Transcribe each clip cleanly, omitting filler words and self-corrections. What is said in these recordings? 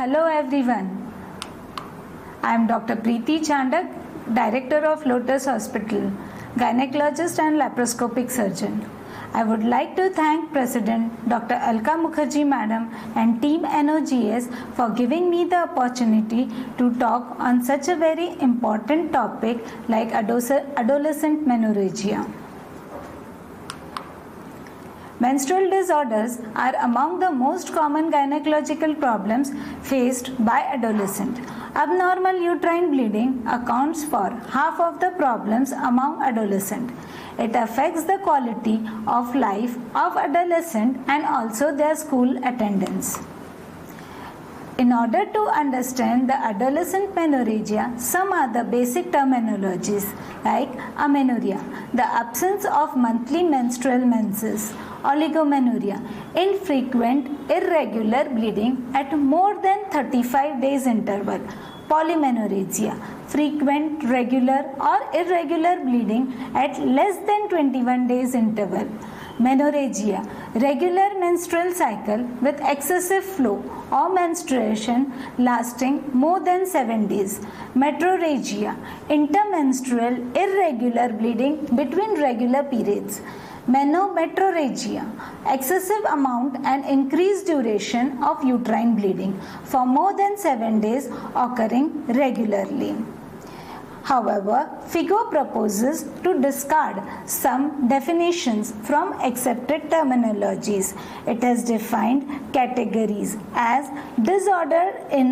Hello everyone. I am Dr. Preeti Chandak, Director of Lotus Hospital, gynecologist and laparoscopic surgeon. I would like to thank President Dr. Alka Mukherjee Madam and Team NOGS for giving me the opportunity to talk on such a very important topic like adolescent menorrhagia. Menstrual disorders are among the most common gynecological problems faced by adolescents. Abnormal uterine bleeding accounts for half of the problems among adolescents. It affects the quality of life of adolescents and also their school attendance. In order to understand the adolescent menorrhagia, some are the basic terminologies like amenorrhea, the absence of monthly menstrual menses; oligomenorrhea, infrequent irregular bleeding at more than 35 days interval; polymenorrhagia, frequent regular or irregular bleeding at less than 21 days interval; menorrhagia, regular menstrual cycle with excessive flow or menstruation lasting more than 7 days; metrorrhagia, intermenstrual irregular bleeding between regular periods; menometrorrhagia, excessive amount and increased duration of uterine bleeding for more than 7 days occurring regularly. However, FIGO proposes to discard some definitions from accepted terminologies. It has defined categories as disorder in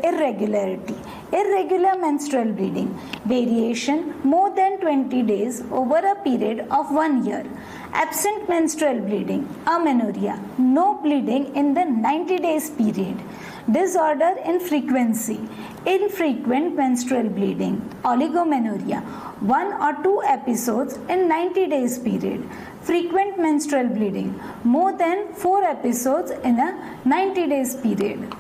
irregularity, irregular menstrual bleeding, variation more than 20 days over a period of 1 year, absent menstrual bleeding, amenorrhea, no bleeding in the 90 days period, disorder in frequency, infrequent menstrual bleeding, oligomenorrhea, 1 or 2 episodes in 90 days period, frequent menstrual bleeding, more than 4 episodes in a 90 days period.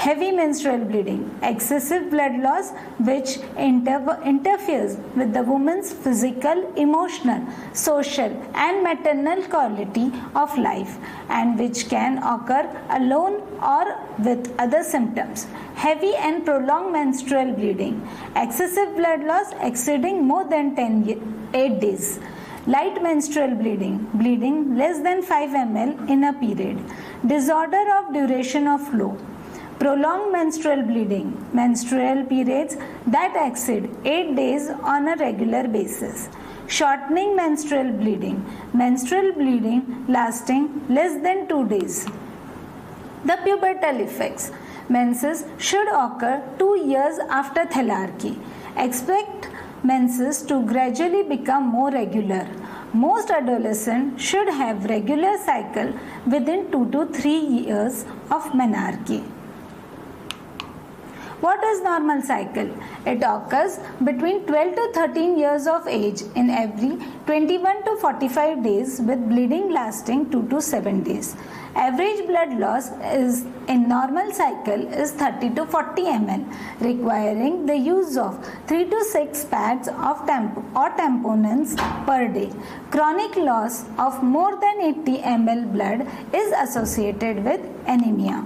Heavy menstrual bleeding, excessive blood loss which interferes with the woman's physical, emotional, social and maternal quality of life and which can occur alone or with other symptoms. Heavy and prolonged menstrual bleeding, excessive blood loss exceeding more than 8 days. Light menstrual bleeding, bleeding less than 5 ml in a period. Disorder of duration of flow. Prolonged menstrual bleeding, menstrual periods that exceed 8 days on a regular basis. Shortening menstrual bleeding, menstrual bleeding lasting less than 2 days. The pubertal effects. Menses should occur 2 years after thelarchy. Expect menses to gradually become more regular. Most adolescents should have regular cycle within 2 to 3 years of menarche. What is normal cycle? It occurs between 12 to 13 years of age in every 21 to 45 days with bleeding lasting 2 to 7 days. Average blood loss is in normal cycle is 30 to 40 ml, requiring the use of 3 to 6 pads of tamponins per day. Chronic loss of more than 80 ml blood is associated with anemia.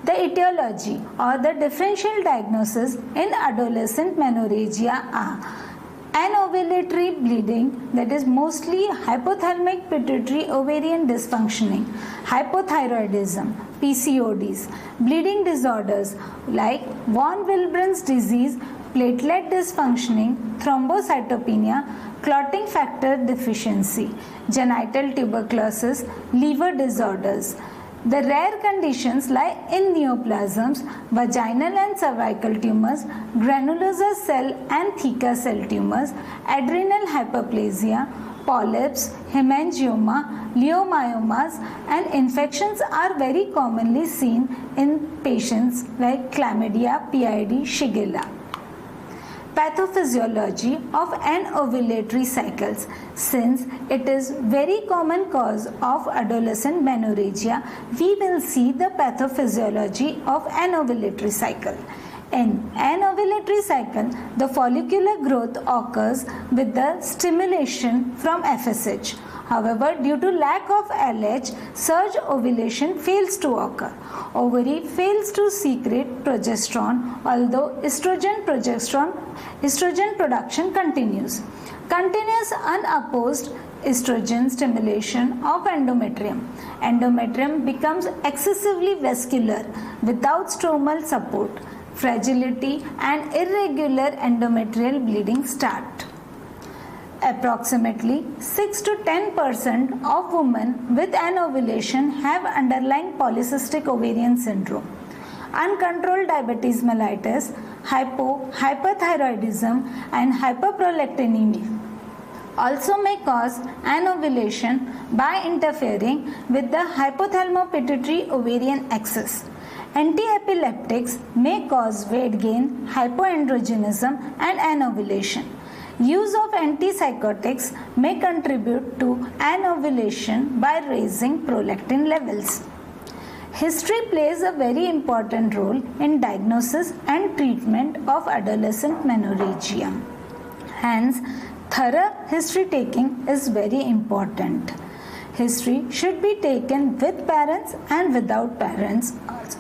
The etiology or the differential diagnosis in adolescent menorrhagia are anovulatory bleeding, that is mostly hypothalamic pituitary ovarian dysfunctioning, hypothyroidism, PCODs, bleeding disorders like von Willebrand's disease, platelet dysfunctioning, thrombocytopenia, clotting factor deficiency, genital tuberculosis, liver disorders. The rare conditions lie in neoplasms, vaginal and cervical tumors, granulosa cell and theca cell tumors, adrenal hyperplasia, polyps, hemangioma, leiomyomas, and infections are very commonly seen in patients like chlamydia, PID, Shigella. Pathophysiology of anovulatory cycles. Since it is very common cause of adolescent menorrhagia, we will see the pathophysiology of anovulatory cycle. In anovulatory cycle, the follicular growth occurs with the stimulation from FSH, However, due to lack of LH, surge ovulation fails to occur. Ovary fails to secrete progesterone, although estrogen production continues. Continuous unopposed estrogen stimulation of endometrium. Endometrium becomes excessively vascular without stromal support. Fragility and irregular endometrial bleeding start. Approximately 6 to 10% of women with anovulation have underlying polycystic ovarian syndrome. Uncontrolled diabetes mellitus, hyperthyroidism, and hyperprolactinemia also may cause anovulation by interfering with the hypothalamo-pituitary ovarian axis. Antiepileptics may cause weight gain, hypoandrogenism, and anovulation. Use of antipsychotics may contribute to anovulation by raising prolactin levels. History plays a very important role in diagnosis and treatment of adolescent menorrhagia. Hence, thorough history taking is very important. History should be taken with parents and without parents also.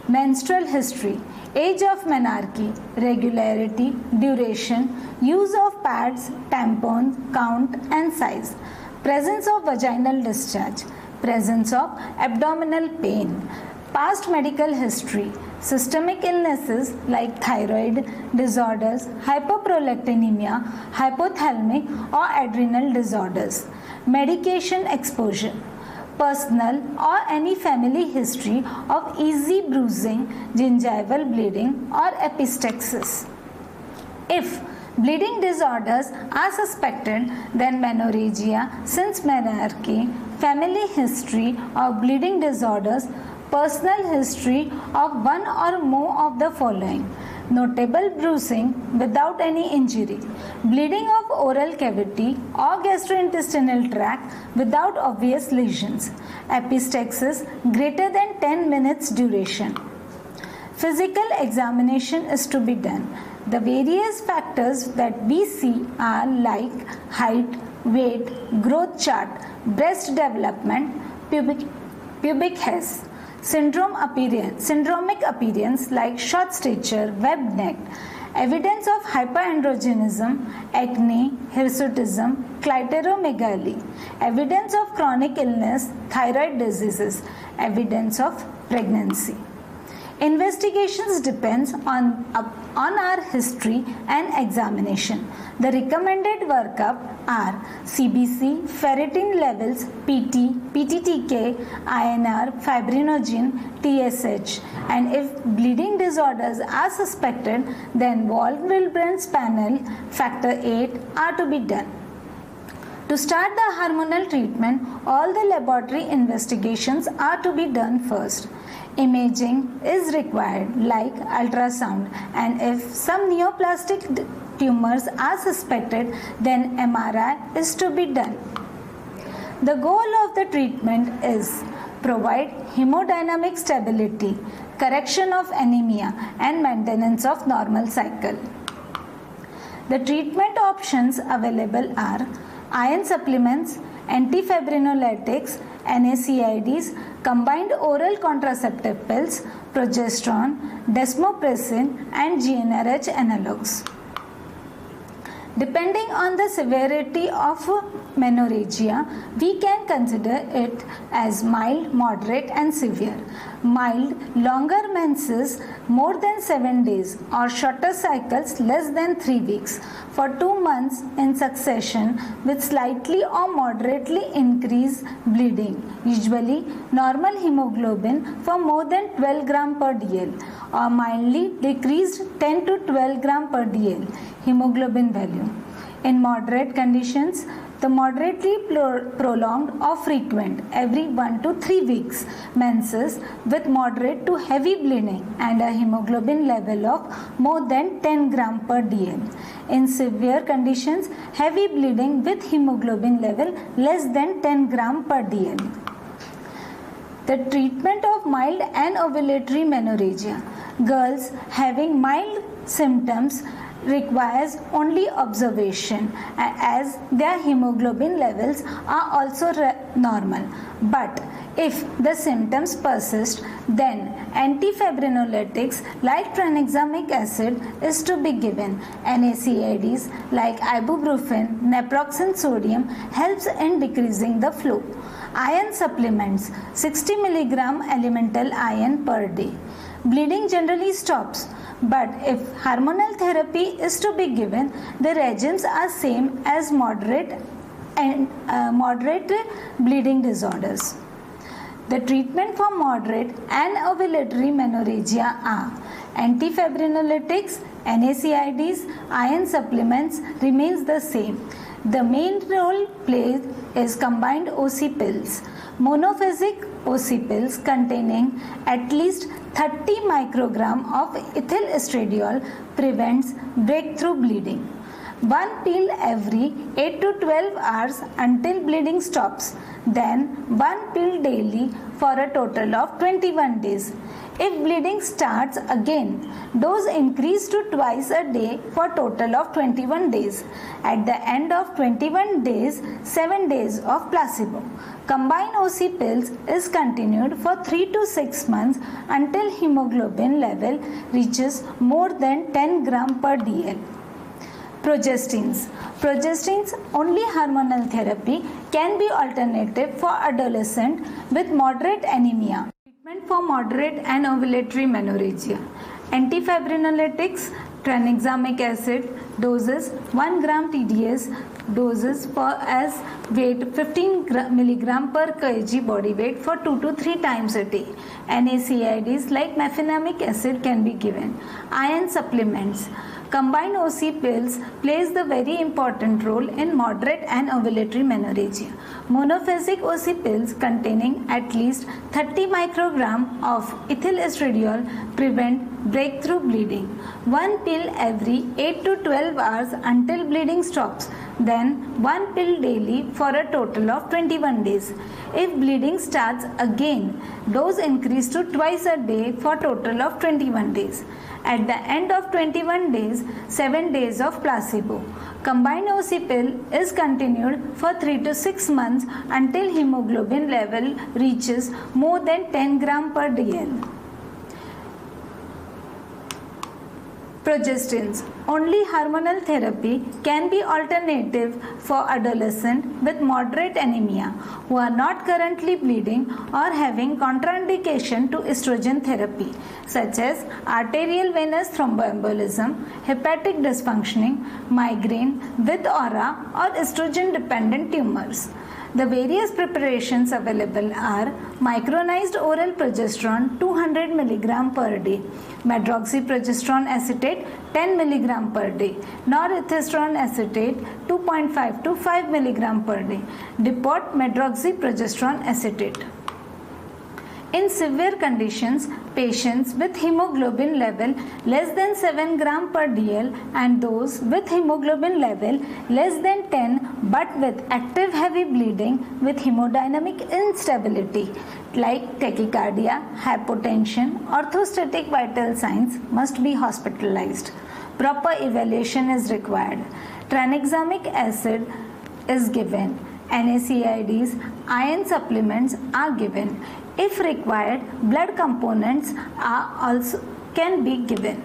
Menstrual history, age of menarche, regularity, duration, use of pads, tampons, count and size, presence of vaginal discharge, presence of abdominal pain, past medical history, systemic illnesses like thyroid disorders, hyperprolactinemia, hypothalamic or adrenal disorders, medication exposure, personal or any family history of easy bruising, gingival bleeding or epistaxis. If bleeding disorders are suspected, then menorrhagia, since menarche, family history of bleeding disorders, personal history of one or more of the following: notable bruising without any injury, bleeding of oral cavity or gastrointestinal tract without obvious lesions, epistaxis greater than 10 minutes duration. Physical examination is to be done. The various factors that we see are like height, weight, growth chart, breast development, pubic hairs, syndromic appearance like short stature, webbed neck, evidence of hyperandrogenism, acne, hirsutism, clitoromegaly, evidence of chronic illness, thyroid diseases, evidence of pregnancy. Investigations depends on our history and examination. The recommended workup are CBC, ferritin levels, PT, PTTK, INR, fibrinogen, TSH, and if bleeding disorders are suspected, then Wald-Wilbrand's panel, factor 8 are to be done. To start the hormonal treatment, all the laboratory investigations are to be done first. Imaging is required like ultrasound, and if some neoplastic tumors are suspected, then MRI is to be done. The goal of the treatment is provide hemodynamic stability, correction of anemia, and maintenance of normal cycle. The treatment options available are iron supplements, antifibrinolytics, NSAIDs, combined oral contraceptive pills, progesterone, desmopressin, and GnRH analogs. Depending on the severity of menorrhagia, we can consider it as mild, moderate, and severe. Mild, longer menses more than 7 days or shorter cycles less than 3 weeks for 2 months in succession with slightly or moderately increased bleeding, usually normal hemoglobin for more than 12 gram per dl, or mildly decreased 10 to 12 gram per dl hemoglobin value. In moderate conditions, the moderately prolonged or frequent every 1 to 3 weeks menses with moderate to heavy bleeding and a hemoglobin level of more than 10 gram per dl. In severe conditions, heavy bleeding with hemoglobin level less than 10 gram per dl. The treatment of mild anovulatory menorrhagia. Girls having mild symptoms requires only observation as their hemoglobin levels are also normal. But if the symptoms persist, then antifibrinolytics like tranexamic acid is to be given. NSAIDs like ibuprofen, naproxen sodium helps in decreasing the flow. Iron supplements 60 milligram elemental iron per day. Bleeding generally stops, but if hormonal therapy is to be given, the regimes are same as moderate bleeding disorders. The treatment for moderate and ovulatory menorrhagia are antifibrinolytics, NSAIDs, iron supplements remains the same. The main role played is combined OC pills. Monophasic OC pills containing at least 30 microgram of ethyl estradiol prevents breakthrough bleeding. One pill every 8 to 12 hours until bleeding stops, then one pill daily for a total of 21 days. If bleeding starts again, dose increase to twice a day for total of 21 days. At the end of 21 days, 7 days of placebo. Combined OC pills is continued for 3 to 6 months until hemoglobin level reaches more than 10 gram per dl. Progestins. Progestins only hormonal therapy can be alternative for adolescent with moderate anemia. Treatment for moderate and ovulatory menorrhagia. Antifibrinolytics, tranexamic acid doses 1 gram TDS doses for as weight 15 milligram per kg body weight for 2 to 3 times a day. NSAIDs like mefenamic acid can be given. Iron supplements. Combined OC pills plays the very important role in moderate and ovulatory menorrhagia. Monophasic OC pills containing at least 30 microgram of ethyl estradiol prevent breakthrough bleeding. One pill every 8 to 12 hours until bleeding stops, then one pill daily for a total of 21 days. If bleeding starts again, dose increase to twice a day for total of 21 days. At the end of 21 days, 7 days of placebo. Combined OC pill is continued for 3 to 6 months until hemoglobin level reaches more than 10 gram per dl. Progestins. Only hormonal therapy can be alternative for adolescent with moderate anemia who are not currently bleeding or having contraindication to estrogen therapy such as arterial venous thromboembolism, hepatic dysfunctioning, migraine with aura or estrogen dependent tumors. The various preparations available are micronized oral progesterone 200 mg per day, medroxyprogesterone acetate 10 mg per day, norethistron acetate 2.5 to 5 mg per day, depot medroxyprogesterone acetate. In severe conditions, patients with hemoglobin level less than 7 gram per dl and those with hemoglobin level less than 10 but with active heavy bleeding with hemodynamic instability like tachycardia, hypotension, orthostatic vital signs must be hospitalized. Proper evaluation is required. Tranexamic acid is given. NSAIDs, iron supplements are given. If required, blood components can be given.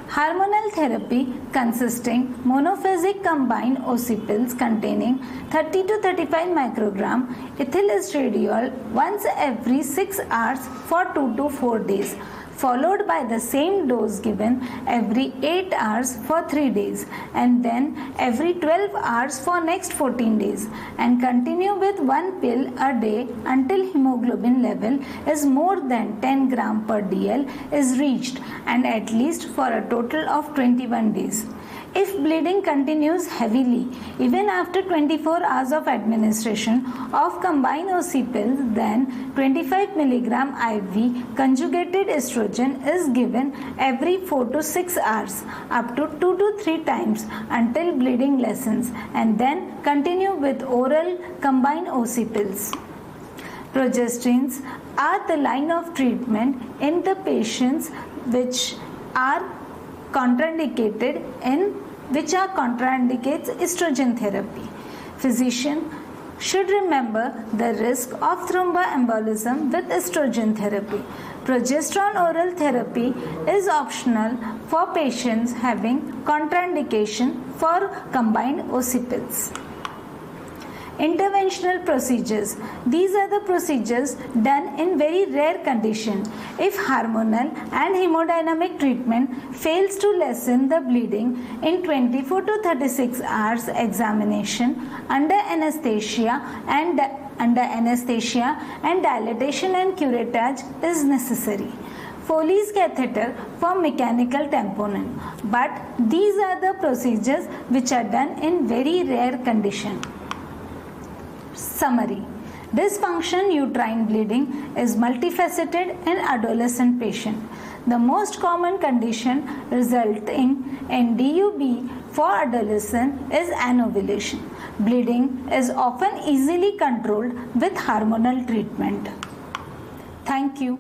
Hormonal therapy consisting monophasic combined OC pills containing 30 to 35 microgram ethyl estradiol once every 6 hours for 2 to 4 days, followed by the same dose given every 8 hours for 3 days and then every 12 hours for next 14 days, and continue with one pill a day until hemoglobin level is more than 10 gram per dl is reached and at least for a total of 21 days. If bleeding continues heavily even after 24 hours of administration of combined OC pills, then 25 mg IV conjugated estrogen is given every 4 to 6 hours up to 2 to 3 times until bleeding lessens, and then continue with oral combined OC pills. Progestins are the line of treatment in the patients which are contraindicated contraindicates estrogen therapy. Physician should remember the risk of thromboembolism with estrogen therapy. Progesterone oral therapy is optional for patients having contraindication for combined occipits. Interventional procedures. These are the procedures done in very rare condition. If hormonal and hemodynamic treatment fails to lessen the bleeding in 24 to 36 hours, examination under anesthesia and dilatation and curettage is necessary. Foley's catheter for mechanical tamponing. But these are the procedures which are done in very rare condition. Summary. Dysfunction uterine bleeding is multifaceted in adolescent patient. The most common condition resulting in DUB for adolescent is anovulation. Bleeding is often easily controlled with hormonal treatment. Thank you.